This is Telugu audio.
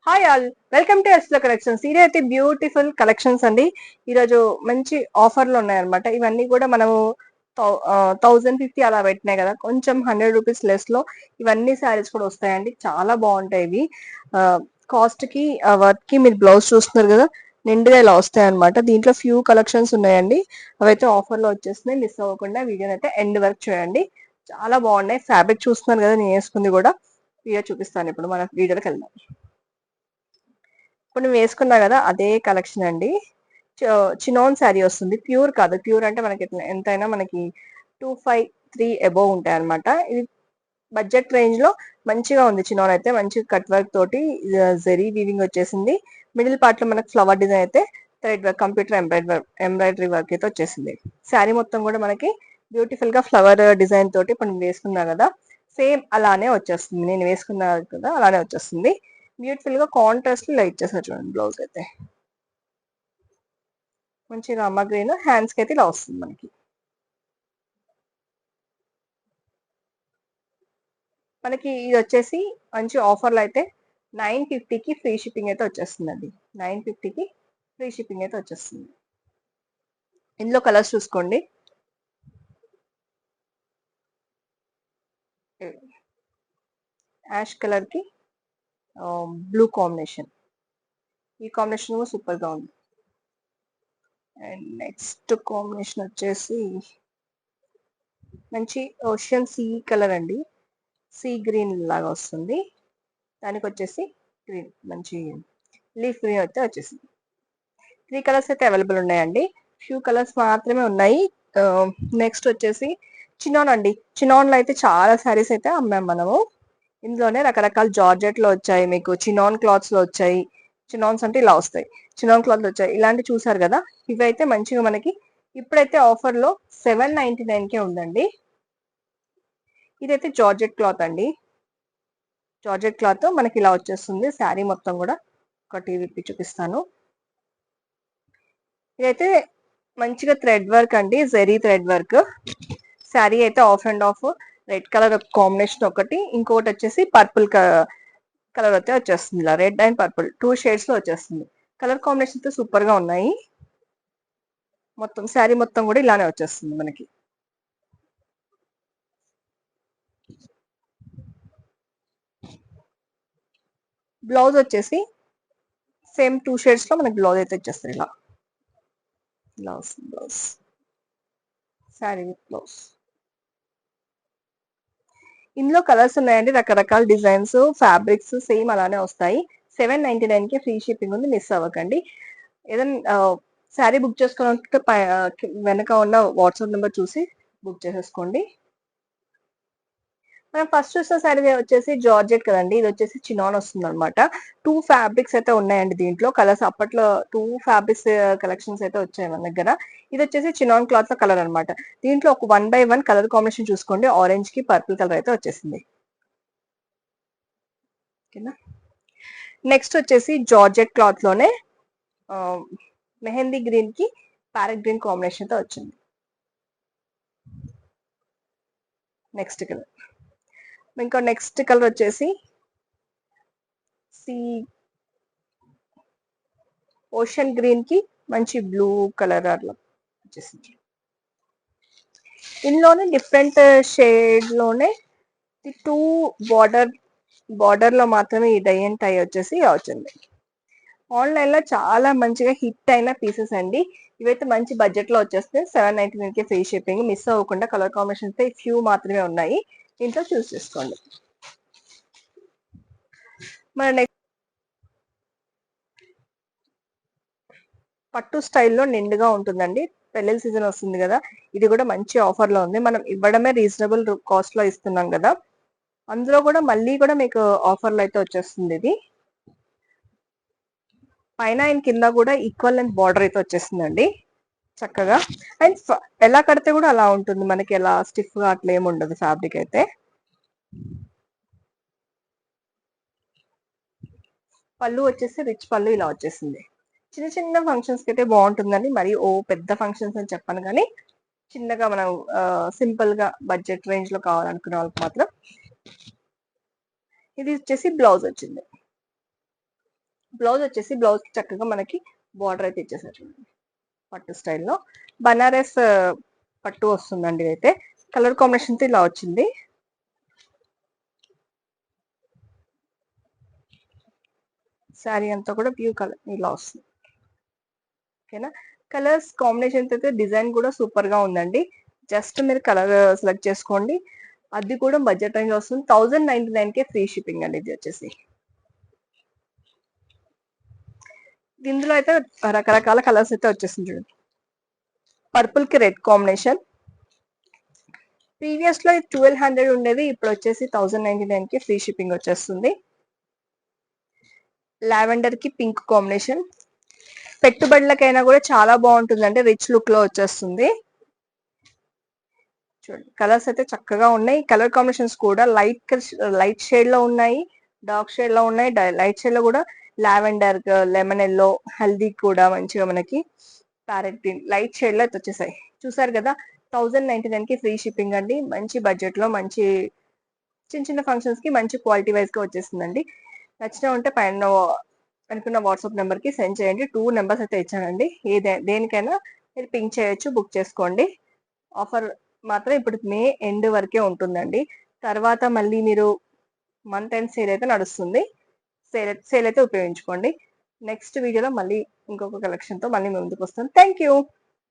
హాయ్ ఆల్, వెల్కమ్ టు ఎస్లో కలెక్షన్స్. ఇది అయితే బ్యూటిఫుల్ కలెక్షన్స్ అండి. ఈరోజు మంచి ఆఫర్లు ఉన్నాయన్నమాట. ఇవన్నీ కూడా మనము 1050 అలా పెట్టినాయి కదా, కొంచెం 100 రూపీస్ లెస్ లో ఇవన్నీ శారీస్ కూడా వస్తాయండి. చాలా బాగుంటాయి ఇవి. కాస్ట్ కి వర్క్ కి మీరు బ్లౌజ్ చూస్తున్నారు కదా, నిండుగా ఇలా వస్తాయి అనమాట. దీంట్లో ఫ్యూ కలెక్షన్స్ ఉన్నాయండి, అవైతే ఆఫర్ లో వచ్చేస్తున్నాయి. మిస్ అవ్వకుండా వీడియోని అయితే ఎండ్ వర్క్ చేయండి. చాలా బాగున్నాయి. ఫ్యాబ్రిక్ చూస్తున్నారు కదా, నేను వేసుకుంది కూడా వీడియో చూపిస్తాను. ఇప్పుడు మన వీడియోకి వెళ్దాం. ఇప్పుడు నువ్వు వేసుకున్నా కదా, అదే కలెక్షన్ అండి. చినోన్ శారీ వస్తుంది, ప్యూర్ కాదు. ప్యూర్ అంటే మనకి ఎంతైనా మనకి 253 అబోవ్ ఉంటాయి అనమాట. ఇది బడ్జెట్ రేంజ్ లో మంచిగా ఉంది. చినోన్ అయితే మంచి కట్ వర్క్ తోటి జెరీ వీవింగ్ వచ్చేసింది. మిడిల్ పార్ట్ లో మనకి ఫ్లవర్ డిజైన్ అయితే thread work, computer embroidery work అయితే వచ్చేసింది. శారీ మొత్తం కూడా మనకి బ్యూటిఫుల్ గా ఫ్లవర్ డిజైన్ తోటి ఇప్పుడు వేసుకున్నా కదా, సేమ్ అలానే వచ్చేస్తుంది. నేను వేసుకున్నా కదా, అలానే వచ్చేస్తుంది. బ్యూటిఫుల్ గా కాంట్రాస్ట్ లో లైట్ చేస్తారు చూడండి. బ్లౌజ్ అయితే మంచి రామా గ్రీన్, హ్యాండ్స్ కి అయితే ఇలా వస్తుంది మనకి. మనకి ఇది వచ్చేసి మంచి ఆఫర్లు అయితే 950కి ఫ్రీ షిప్పింగ్ అయితే వచ్చేస్తుంది అండి. 950కి ఫ్రీ షిప్పింగ్ అయితే వచ్చేస్తుంది. ఇందులో కలర్స్ చూసుకోండి. యాష్ కలర్ కి బ్లూ కాంబినేషన్, ఈ కాంబినేషన్ కూడా సూపర్ గా ఉంది. అండ్ నెక్స్ట్ కాంబినేషన్ వచ్చేసి మంచి ఓషన్ సీ కలర్ అండి. సీ గ్రీన్ లాగా వస్తుంది. దానికి వచ్చేసి గ్రీన్, మంచి లీఫ్ గ్రీన్ అయితే వచ్చేసింది. 3 కలర్స్ అయితే అవైలబుల్ ఉన్నాయండి. ఫ్యూ కలర్స్ మాత్రమే ఉన్నాయి. నెక్స్ట్ వచ్చేసి చినాన్ అండి. చినాన్ లో అయితే చాలా శారీస్ అయితే అమ్మాం మనము. ఇందులోనే రకరకాల జార్జెట్ లో వచ్చాయి, మీకు చినాన్ క్లాత్స్ లో వచ్చాయి. చినాన్స్ అంటే ఇలా వస్తాయి. చినాన్ క్లాత్ లో వచ్చాయి. ఇలాంటి చూసారు కదా, ఇవైతే మంచిగా మనకి ఇప్పుడైతే ఆఫర్ లో 799కే ఉందండి. ఇదైతే జార్జెట్ క్లాత్ అండి. జార్జెట్ క్లాత్ మనకి ఇలా వచ్చేస్తుంది. శారీ మొత్తం కూడా ఒకటి విప్పి చూపిస్తాను. ఇదైతే మంచిగా థ్రెడ్ వర్క్ అండి, జెరీ థ్రెడ్ వర్క్. శారీ అయితే half and half red colour combination ఒకటి, ఇంకొకటి వచ్చేసి పర్పుల్ కలర్ అయితే వచ్చేస్తుంది. ఇలా రెడ్ అండ్ పర్పుల్ 2 షేడ్స్ లో వచ్చేస్తుంది. కలర్ కాంబినేషన్ అయితే సూపర్ గా ఉన్నాయి. మొత్తం శారీ మొత్తం కూడా ఇలానే వచ్చేస్తుంది మనకి. బ్లౌజ్ వచ్చేసి సేమ్ 2 షేడ్స్ లో మనకి బ్లౌజ్ అయితే వచ్చేస్తుంది. ఇలా బ్లౌజ్ శారీ విత్ బ్లౌజ్. ఇందులో కలర్స్ ఉన్నాయండి, రకరకాల డిజైన్స్, ఫ్యాబ్రిక్స్ సేమ్ అలానే వస్తాయి. 799కి ఫ్రీ షిప్పింగ్ ఉంది, మిస్ అవ్వకండి. ఏదైనా శారీ బుక్ చేసుకోవాలంటే వెనక ఉన్న వాట్సాప్ నెంబర్ చూసి బుక్ చేసేసుకోండి. మనం ఫస్ట్ చూసిన శారీ వచ్చేసి జార్జెట్ కదండి, ఇది వచ్చేసి చినాన్ వస్తుంది అనమాట. 2 ఫ్యాబ్రిక్స్ అయితే ఉన్నాయండి దీంట్లో. కలర్స్ అప్పట్లో 2 ఫ్యాబ్రిక్స్ కలెక్షన్స్ అయితే వచ్చాయి మన దగ్గర. ఇది వచ్చేసి చినాన్ క్లాత్ లో కలర్ అనమాట. దీంట్లో ఒక 1 by 1 కలర్ కాంబినేషన్ చూసుకోండి. ఆరెంజ్ కి పర్పుల్ కలర్ అయితే వచ్చేసింది. ఓకేనా. నెక్స్ట్ వచ్చేసి జార్జెట్ క్లాత్ లోనే మెహందీ గ్రీన్ కి ప్యారెట్ గ్రీన్ కాంబినేషన్ తో వచ్చింది. నెక్స్ట్ కలర్, ఇంకా నెక్స్ట్ కలర్ వచ్చేసి సి ఓషన్ గ్రీన్ కి మంచి బ్లూ కలర్ అట్లా వచ్చేసింది. ఇందులోనే డిఫరెంట్ షేడ్ లోనే 2 బార్డర్ లో మాత్రమే ఈ డై అండ్ టై వచ్చేసి వచ్చింది. ఆన్లైన్ లో చాలా మంచిగా హిట్ అయిన పీసెస్ అండి. ఇవైతే మంచి బడ్జెట్ లో వచ్చేస్తే 799కి ఫ్రీ షిప్పింగ్. మిస్ అవ్వకుండా. కలర్ కాంబినేషన్ అయితే ఫ్యూ మాత్రమే ఉన్నాయి, దీంట్లో చూస్ చేసుకోండి. మన నెక్స్ట్ పట్టు స్టైల్లో నిండుగా ఉంటుందండి. పెళ్లిళ్ళ సీజన్ వస్తుంది కదా, ఇది కూడా మంచి ఆఫర్ లో ఉంది. మనం ఇవ్వడమే రీజనబుల్ కాస్ట్ లో ఇస్తున్నాం కదా, అందులో కూడా మళ్ళీ కూడా మీకు ఆఫర్లు అయితే వచ్చేస్తుంది. ఇది పైన అండ్ కింద కూడా ఈక్వల్ లెంత్ బార్డర్ అయితే వచ్చేస్తుందండి చక్కగా. అండ్ ఎలా కడితే కూడా అలా ఉంటుంది మనకి, ఎలా స్టిఫ్ గా అట్లా ఏమి ఉండదు ఫ్యాబ్రిక్ అయితే. పళ్ళు వచ్చేసి రిచ్ పళ్ళు ఇలా వచ్చేసింది. చిన్న చిన్న ఫంక్షన్స్ కి అయితే బాగుంటుందండి. మరి ఓ పెద్ద ఫంక్షన్స్ అని చెప్పను కానీ, చిన్నగా మనం సింపుల్ గా బడ్జెట్ రేంజ్ లో కావాలనుకునే వాళ్ళకి మాత్రం. ఇది వచ్చేసి బ్లౌజ్ వచ్చింది. బ్లౌజ్ వచ్చేసి బ్లౌజ్ కి చక్కగా మనకి బార్డర్ అయితే ఇచ్చేసారు చూడండి, పట్టు స్టైల్లో బనారస్ పట్టు వస్తుందండి. అయితే కలర్ కాంబినేషన్ ఇలా వచ్చింది. శారీ అంతా కూడా బ్లూ కలర్ ఇలా వస్తుంది. ఓకేనా, కలర్స్ కాంబినేషన్ అయితే డిజైన్ కూడా సూపర్ గా ఉందండి. జస్ట్ మీరు కలర్ సెలెక్ట్ చేసుకోండి. అది కూడా బడ్జెట్ రేంజ్ వస్తుంది. 1099 ఫ్రీ షిప్పింగ్ అండి ఇది వచ్చేసి. ఇందులో అయితే రకరకాల కలర్స్ అయితే వచ్చేసింది చూడండి. పర్పుల్ కి రెడ్ కాంబినేషన్. ప్రీవియస్ లో 1200 ఉండేది, ఇప్పుడు వచ్చేసి 1099 ఫ్రీ షిప్పింగ్ వచ్చేస్తుంది. లావెండర్ కి పింక్ కాంబినేషన్. పెట్టుబడులకైనా కూడా చాలా బాగుంటుందండి, రిచ్ లుక్ లో వచ్చేస్తుంది. చూడండి కలర్స్ అయితే చక్కగా ఉన్నాయి. కలర్ కాంబినేషన్స్ కూడా లైట్ షేడ్ లో ఉన్నాయి, డార్క్ షేడ్ లో ఉన్నాయి. లైట్ షేడ్ లో కూడా లావెండర్, లెమన్ ఎల్లో, హల్దీ కూడా మంచిగా మనకి ప్యారెట్ గ్రీన్ లైట్ షేడ్ లో అయితే వచ్చేసాయి. చూసారు కదా, 1099 ఫ్రీ షిప్పింగ్ అండి. మంచి బడ్జెట్ లో మంచి చిన్న చిన్న ఫంక్షన్స్ కి మంచి క్వాలిటీ వైజ్ గా వచ్చేసిందండి. నచ్చిన ఉంటే పైన అనుకున్న వాట్సాప్ నెంబర్ కి సెండ్ చేయండి. 2 నెంబర్స్ అయితే ఇచ్చానండి. దేనికైనా మీరు పింక్ చేయొచ్చు, బుక్ చేసుకోండి. ఆఫర్ మాత్రం ఇప్పుడు మే ఎండ్ వరకే ఉంటుందండి. తర్వాత మళ్ళీ మీరు మంత్ ఎండ్ సేల్ అయితే నడుస్తుంది. సేల్ అయితే ఉపయోగించుకోండి. నెక్స్ట్ వీడియోలో మళ్ళీ ఇంకొక కలెక్షన్ తో మళ్ళీ ముందుకు వస్తాను. Thank you.